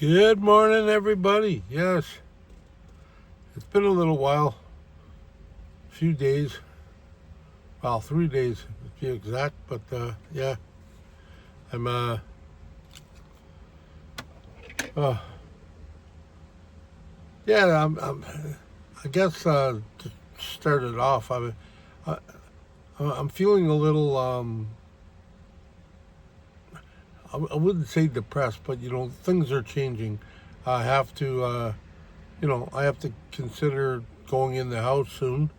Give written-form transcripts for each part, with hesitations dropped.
Good morning, everybody. Yes, it's been a little while, a few days, well, 3 days to be exact. But yeah, I'm uh, yeah, I guess to start it off, I, I'm feeling a little I wouldn't say depressed, but things are changing. I have to I have to consider going in the house soon.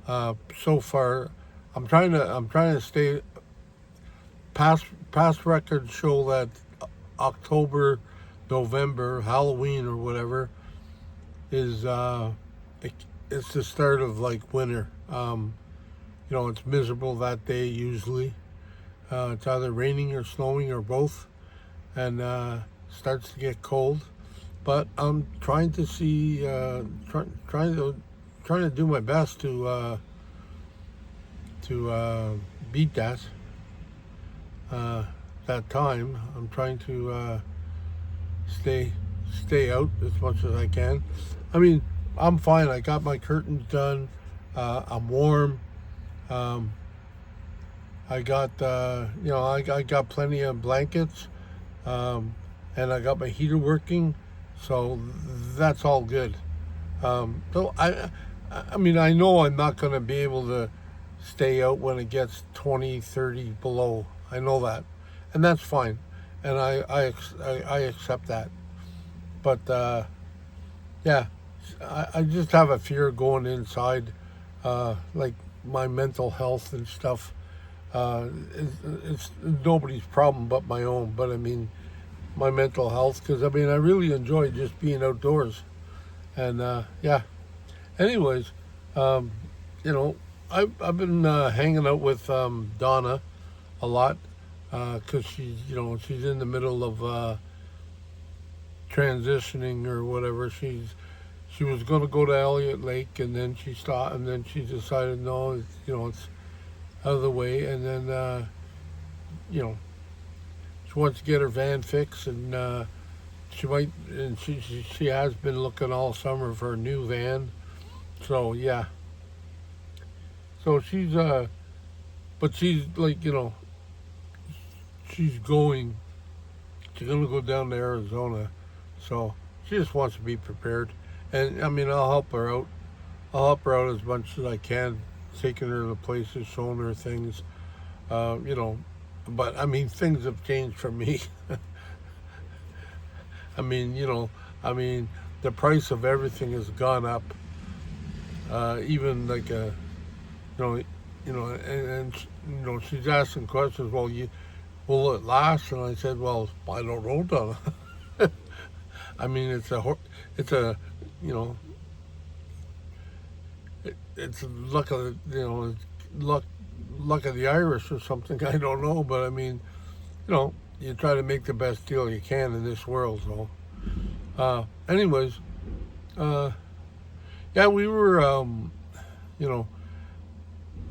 So far, I'm trying to stay. Past records show that October, November, Halloween or whatever is it, it's the start of like winter. It's miserable that day usually. It's either raining or snowing or both, and starts to get cold. But I'm trying to see, trying to do my best to beat that time. I'm trying to stay out as much as I can. I mean, I'm fine. I got my curtains done. I'm warm. Um, I got I got plenty of blankets, um, and I got my heater working, so that's all good. So I mean, I know I'm not going to be able to stay out when it gets 20, 30 below. I know that, and that's fine, and I accept that. But yeah, I just have a fear going inside, like my mental health and stuff. It's nobody's problem but my own. But I mean, my mental health, because I mean, I really enjoy just being outdoors. And yeah. Anyways, um, you know, I've been hanging out with Donna a lot because she's in the middle of transitioning or whatever. She was going to go to Elliott Lake, and then she stopped, and then she decided no, it's out of the way, and then you know she wants to get her van fixed, and she has been looking all summer for a new van. So yeah, so but she's like she's going she's gonna go down to Arizona, so she just wants to be prepared, and I mean I'll help her out as much as I can, taking her to places, showing her things, uh, you know. But I mean, things have changed for me. I mean, I mean, the price of everything has gone up. Even like she's asking questions. Well, will it last? And I said, well, I don't know, Donna. I mean, it's a, you know, it's luck of luck luck of the Irish or something. I don't know, but I mean, you try to make the best deal you can in this world. So, anyways, uh, yeah, we were, you know,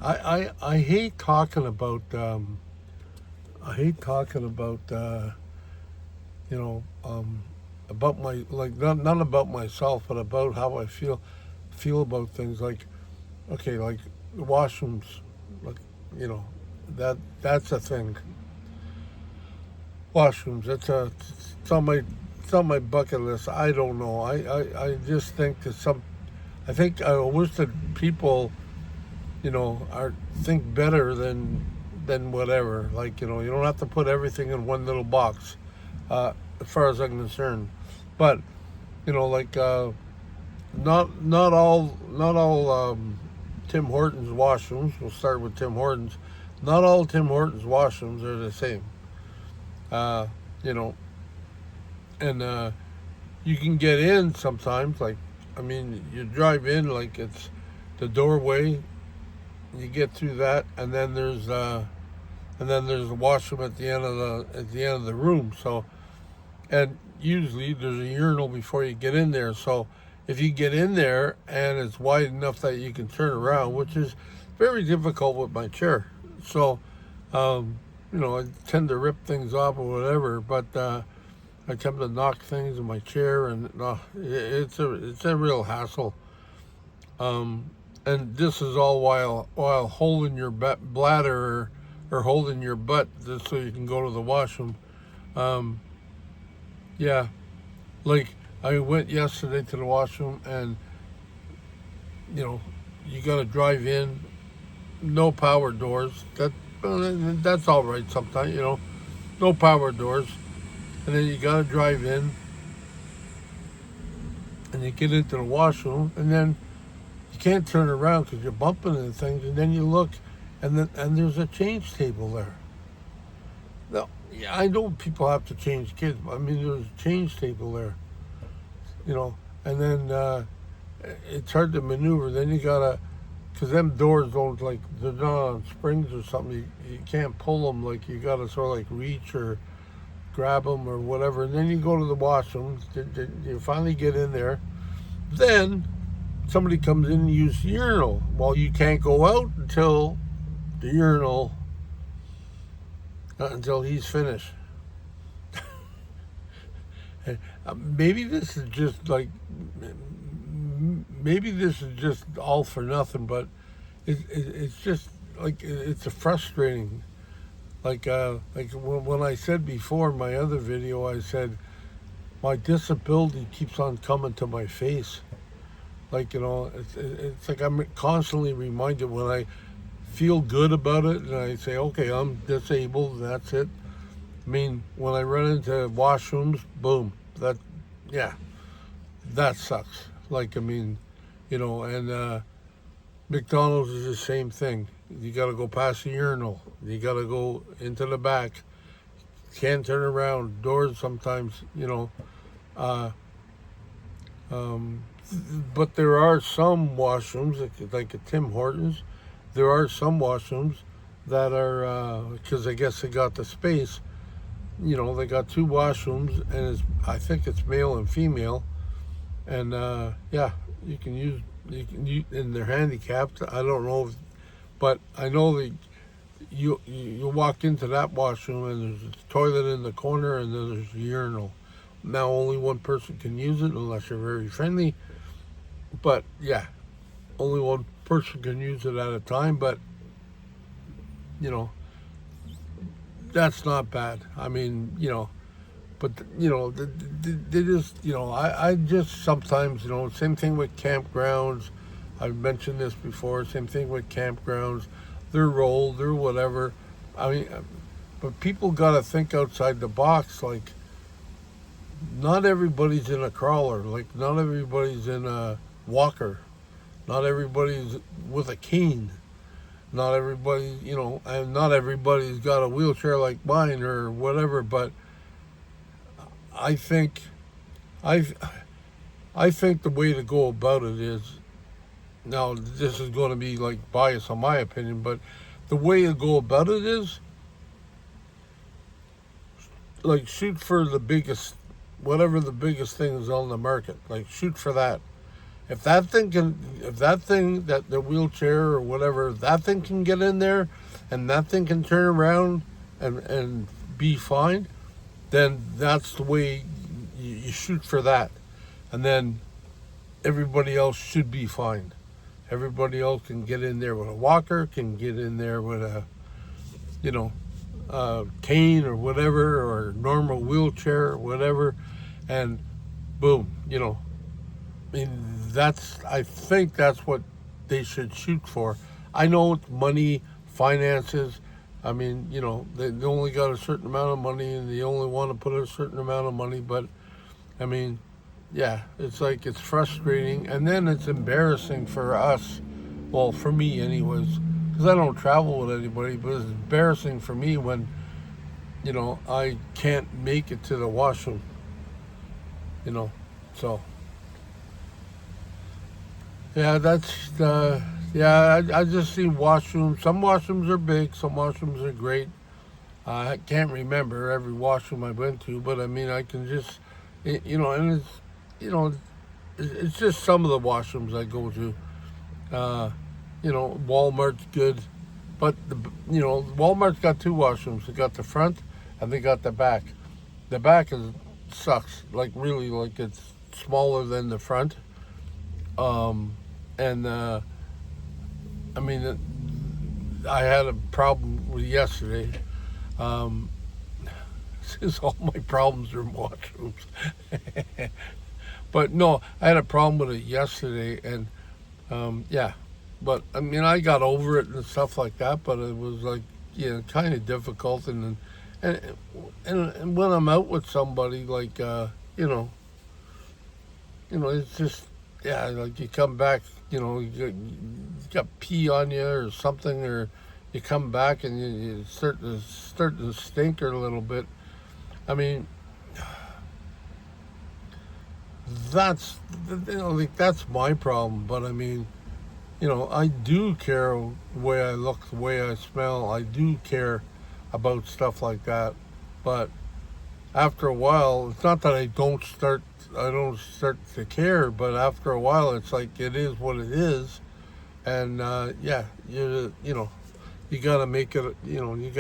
I hate talking about, I hate talking about, you know, about my like not about myself, but about how I feel about things. Like, okay, like washrooms, like you know, that's a thing. Washrooms. It's on my bucket list. I don't know. I just think that I think I wish that people, are think better than whatever. Like, you don't have to put everything in one little box, as far as I'm concerned. But like not all Tim Hortons washrooms. We'll start with Tim Hortons. Not all Tim Hortons washrooms are the same. Uh, you know, and you can get in sometimes. Like, I mean, you drive in like it's the doorway. You get through that, and then there's a washroom at the end of the room. So, and usually there's a urinal before you get in there. So, if you get in there and it's wide enough that you can turn around, which is very difficult with my chair. So, I tend to rip things off or whatever. But attempt to knock things in my chair, and it's a real hassle. And this is all while holding your bladder, or holding your butt just so you can go to the washroom. Um, yeah, like I went yesterday to the washroom, and you know, you got to drive in, no power doors. That's all right sometimes, no power doors, and then you got to drive in, and you get into the washroom, and then you can't turn around because you're bumping into things, and then you look, and there's a change table there. Now, yeah, I know people have to change kids, but I mean, there's a change table there, and then it's hard to maneuver. Then you gotta, because them doors don't, like, they're not on springs or something. You can't pull them. Like, you gotta sort of like reach or grab them or whatever. And then you go to the washroom. You finally get in there. Then somebody comes in and uses the urinal. Well, you can't go out until the urinal, until he's finished. Maybe this is just like, maybe this is just all for nothing, but it's just like, it's a frustrating. Like when I said before in my other video, I said my disability keeps on coming to my face. Like, it's like I'm constantly reminded when I feel good about it, and I say, okay, I'm disabled, and that's it. I mean, when I run into washrooms, boom, yeah, that sucks. Like, I mean, and McDonald's is the same thing. You got to go past the urinal. You got to go into the back. Can't turn around. Doors sometimes, but there are some washrooms, like at Tim Hortons, there are some washrooms that are, because I guess they got the space, they got two washrooms, and I think it's male and female, and yeah, you can use, and they're handicapped. I don't know, but I know that you walk into that washroom, and there's a toilet in the corner, and then there's a urinal. Now only one person can use it unless you're very friendly, but yeah, only one person can use it at a time, but that's not bad. I mean, but they just, I just sometimes, same thing with campgrounds. I've mentioned this before. Same thing with campgrounds. They're old, they're whatever. I mean, but people got to think outside the box. Like, not everybody's in a crawler. Like, not everybody's in a walker. Not everybody's with a cane. Not everybody, and not everybody's got a wheelchair like mine or whatever. But I think, I think the way to go about it is, now this is going to be like bias on my opinion, but the way to go about it is, like, shoot for the biggest, whatever the biggest thing is on the market. Like, shoot for that. If that thing, that the wheelchair or whatever, that thing can get in there, and that thing can turn around and be fine, then that's the way you shoot for that. And then everybody else should be fine. Everybody else can get in there with a walker, can get in there with a, cane or whatever, or normal wheelchair or whatever, and boom, I mean, I think that's what they should shoot for. I know it's money, finances. I mean, they only got a certain amount of money, and they only want to put a certain amount of money, but I mean, yeah, it's like, it's frustrating, and then it's embarrassing for us, well, for me anyways, because I don't travel with anybody, but it's embarrassing for me when, I can't make it to the washroom, so, yeah, I just see washrooms. Some washrooms are big, some washrooms are great. I can't remember every washroom I went to, but I mean, I can just, and it's, it's just some of the washrooms I go to. Walmart's good, but Walmart's got two washrooms. They got the front and they got the back. The back is sucks. Like really, like it's smaller than the front. Um, and I mean, I had a problem with yesterday. Um, since all my problems are washrooms. But no, I had a problem with it yesterday, and yeah. But I mean, I got over it and stuff like that. But it was like, kind of difficult, and and when I'm out with somebody, like you know, it's just yeah, like you come back, you got pee on you or something, or you come back and you start to stink a little bit. I mean, that's like that's my problem. But I mean, I do care the way I look, the way I smell. I do care about stuff like that. But after a while, it's not that I don't start to care, but after a while, it's like it is what it is. And yeah, you gotta make it. You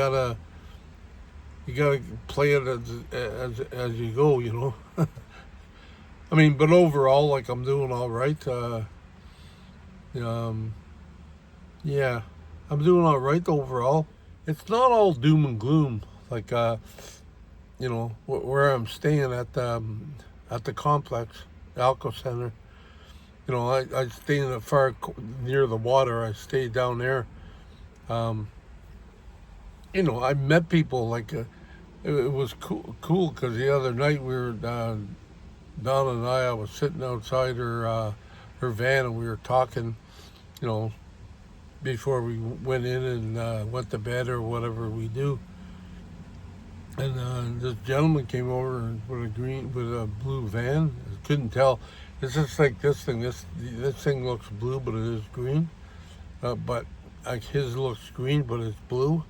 gotta play it as you go. I mean, but overall, like I'm doing all right. Um, yeah, I'm doing all right overall. It's not all doom and gloom. Like where I'm staying at the complex, the Alco Center. I stay in the near the water. I stay down there. Um, I met people like it was cool because the other night we were Donna and I was sitting outside her van and we were talking, you know, before we went in and went to bed or whatever we do. And this gentleman came over with a blue van. I couldn't tell. It's just like this thing. This thing looks blue, but it is green. But like his looks green, but it's blue.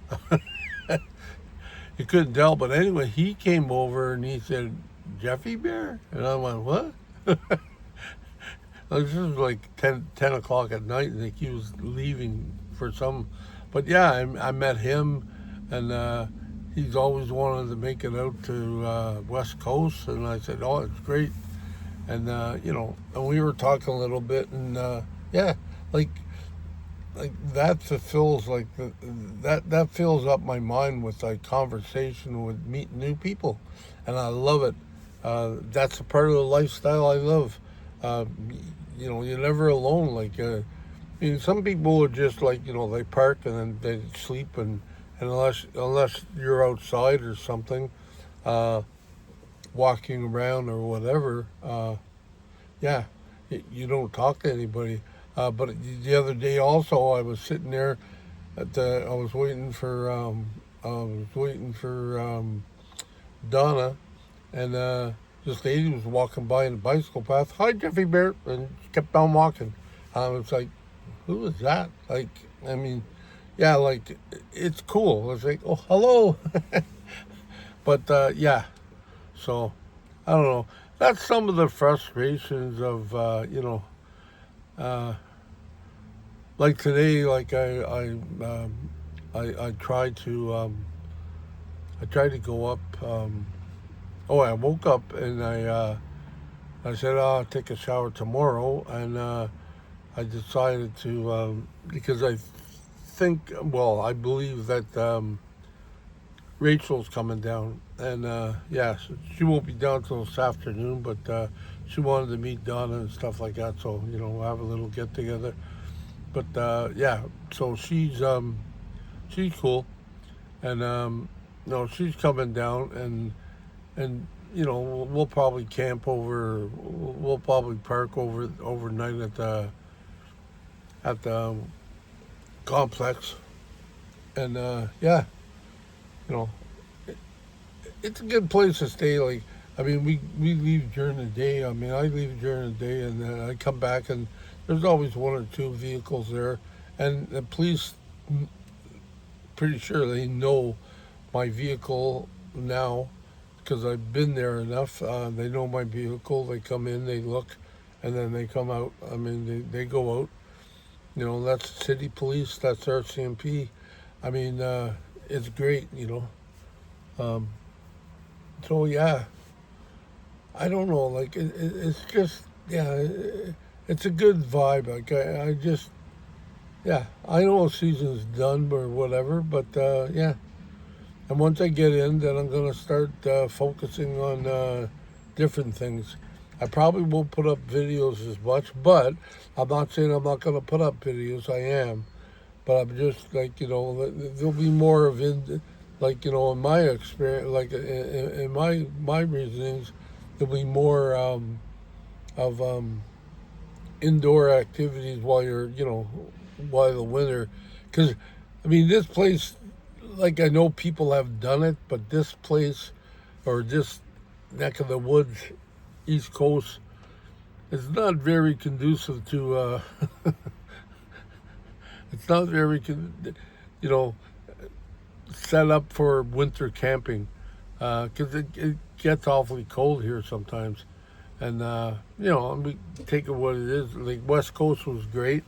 You couldn't tell. But anyway, he came over and he said, "Jeffy Bear?" And I went, "What?" This was like 10 o'clock at night. I think he was leaving for some. But yeah, I met him, and he's always wanted to make it out to West Coast. And I said, "Oh, it's great." And and we were talking a little bit, and yeah, like that fulfills that fills up my mind with like conversation with meeting new people, and I love it. That's a part of the lifestyle I love. Uh, you're never alone. Like, I mean, some people are just like they park and then they sleep, and unless you're outside or something, walking around or whatever, yeah, you don't talk to anybody. But the other day also, I was sitting there I was waiting for Donna, and this lady was walking by in the bicycle path. "Hi, Jeffy Bear," and she kept on walking. I was like, "Who is that?" Like, I mean, yeah, like it's cool. It's like, "Oh, hello," but yeah. So I don't know. That's some of the frustrations of uh, like today. Like I tried to go up. I woke up and I said, "Oh, I'll take a shower tomorrow," and I decided to because I believe that Rachel's coming down, and yeah, so she won't be down till this afternoon, but she wanted to meet Donna and stuff like that, so we'll have a little get together. But yeah, so she's cool, and no, she's coming down, and we'll probably camp over. We'll probably park overnight at the complex, and yeah, you know, it, it's a good place to stay. Like, I mean, we leave during the day. I mean, I leave during the day, and then I come back, and there's always one or two vehicles there, and the police, pretty sure they know my vehicle now because I've been there enough. They know my vehicle. They come in, they look, and then they come out. I mean, they go out. That's city police. That's RCMP. I mean, it's great. Um, so yeah, I don't know, like it's just yeah, it's a good vibe. Like I just yeah, I know season's done or whatever, but yeah. And once I get in, then I'm gonna start focusing on different things. I probably won't put up videos as much, but I'm not saying I'm not gonna put up videos. I am, but I'm just like there'll be more of like in my experience, like in my reasonings, there'll be more of indoor activities while you're while the winter, because I mean this place, like I know people have done it, but this place or this neck of the woods, East Coast, is not very conducive to. It's not very, you know, set up for winter camping, because it gets awfully cold here sometimes. And we take it what it is. Like West Coast was great,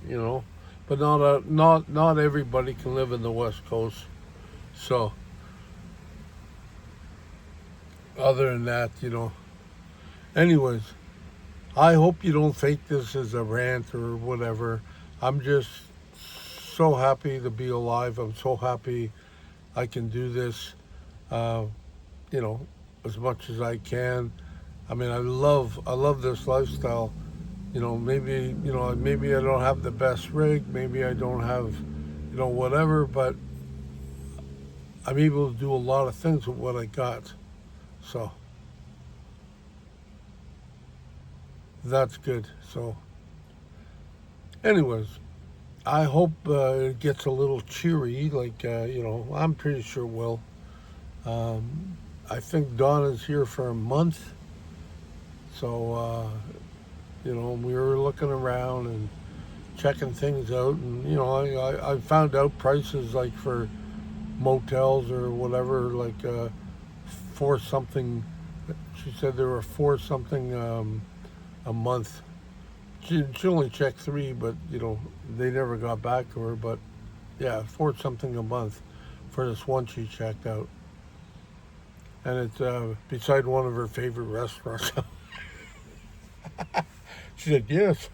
you know, but not everybody can live in the West Coast. So other than that, anyways, I hope you don't take this as a rant or whatever. I'm just so happy to be alive. I'm so happy I can do this, uh, you know, as much as I can. I mean, I love this lifestyle. Maybe I don't have the best rig, maybe I don't have, whatever, but I'm able to do a lot of things with what I got. So that's good. So, anyways, I hope it gets a little cheery. Like, I'm pretty sure it will. Um, I think Donna's here for a month. So, we were looking around and checking things out. And, I found out prices like for motels or whatever, like four something. She said there were four something a month. She only checked three, but they never got back to her. But yeah, four something a month for this one she checked out, and it's beside one of her favorite restaurants. She said yes,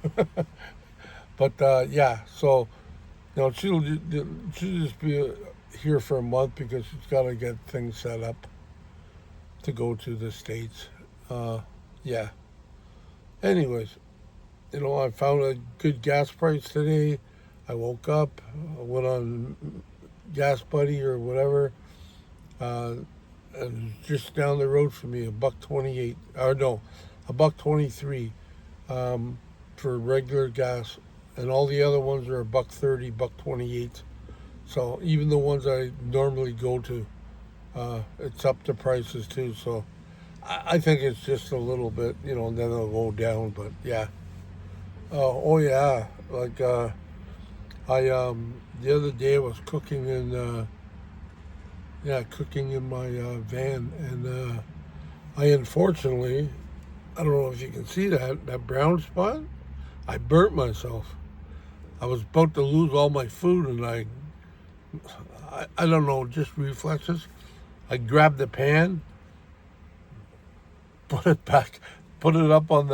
but yeah. So she'll just be here for a month because she's got to get things set up to go to the States. Yeah. Anyways, I found a good gas price today. I woke up, I went on Gas Buddy or whatever, uh, and just down the road from me, $1.28, or no, $1.23 for regular gas, and all the other ones are $1.30, $1.28. So even the ones I normally go to, it's up the prices too. So I think it's just a little bit, and then it'll go down. But yeah. Oh yeah, like I the other day I was cooking cooking in my van, and I unfortunately, I don't know if you can see that brown spot. I burnt myself. I was about to lose all my food, and I don't know, just reflexes. I grabbed the pan, put it back, put it up on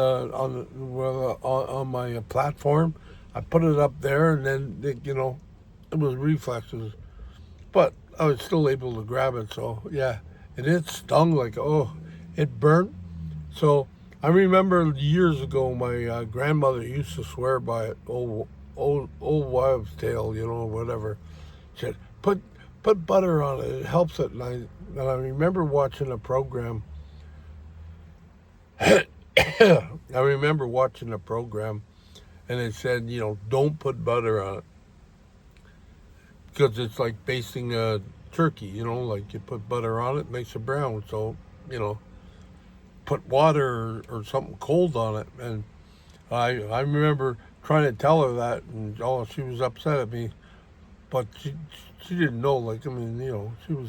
my platform. I put it up there, and then it was reflexes, but I was still able to grab it. So yeah, and it stung like, oh, it burnt. So I remember years ago, my grandmother used to swear by it. Old wives' tale, whatever. She said, put butter on it. It helps it. And I remember watching a program. I remember watching a program, and it said, don't put butter on it because it's like basting a turkey. Like you put butter on it, makes it brown. So put water or something cold on it. And I remember trying to tell her that, and she was upset at me. But she didn't know. Like, I mean,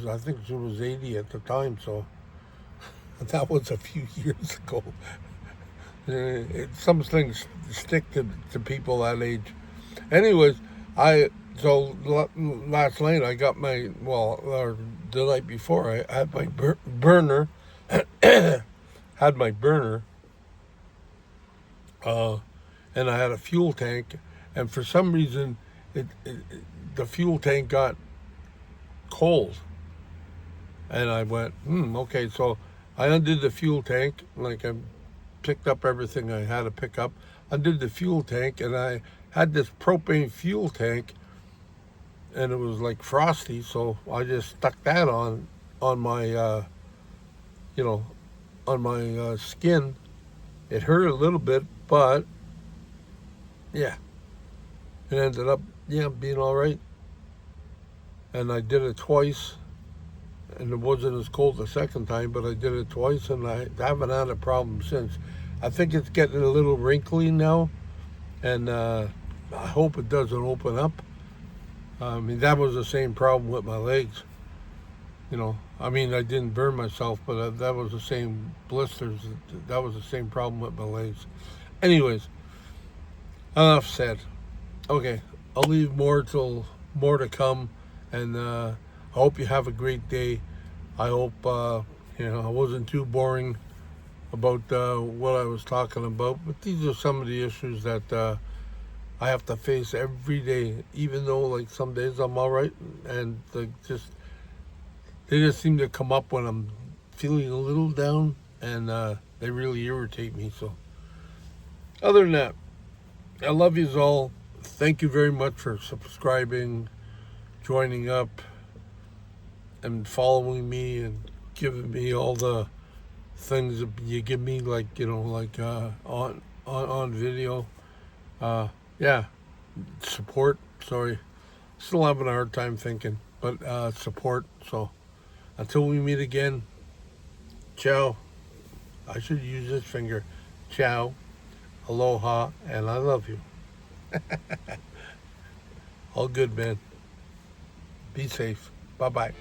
I think she was 80 at the time. So that was a few years ago. Some things stick to people that age. Anyways, so last night I got or the night before I had my burner, had had my burner, and I had a fuel tank, and for some reason, the fuel tank got cold, and I went, okay. So I undid the fuel tank, like I picked up everything I had to pick up, undid the fuel tank, and I had this propane fuel tank, and it was like frosty, so I just stuck that on my you know on my skin. It hurt a little bit, but yeah, it ended up being all right. And I did it twice, and it wasn't as cold the second time, but I did it twice, and I haven't had a problem since. I think it's getting a little wrinkly now, and I hope it doesn't open up. I mean, that was the same problem with my legs. I mean, I didn't burn myself, but that was the same blisters. That was the same problem with my legs. Anyways, enough said. Okay, I'll leave more to come, and I hope you have a great day. I hope I wasn't too boring about what I was talking about, but these are some of the issues that I have to face every day. Even though, like, some days I'm all right, and they just seem to come up when I'm feeling a little down, and they really irritate me. So, other than that, I love you all. Thank you very much for subscribing, joining up, and following me, and giving me all the things that you give me, like on video. Yeah, support. Sorry, still having a hard time thinking, but support. So until we meet again, ciao. I should use this finger. Ciao, aloha, and I love you. All good, man. Be safe. Bye-bye.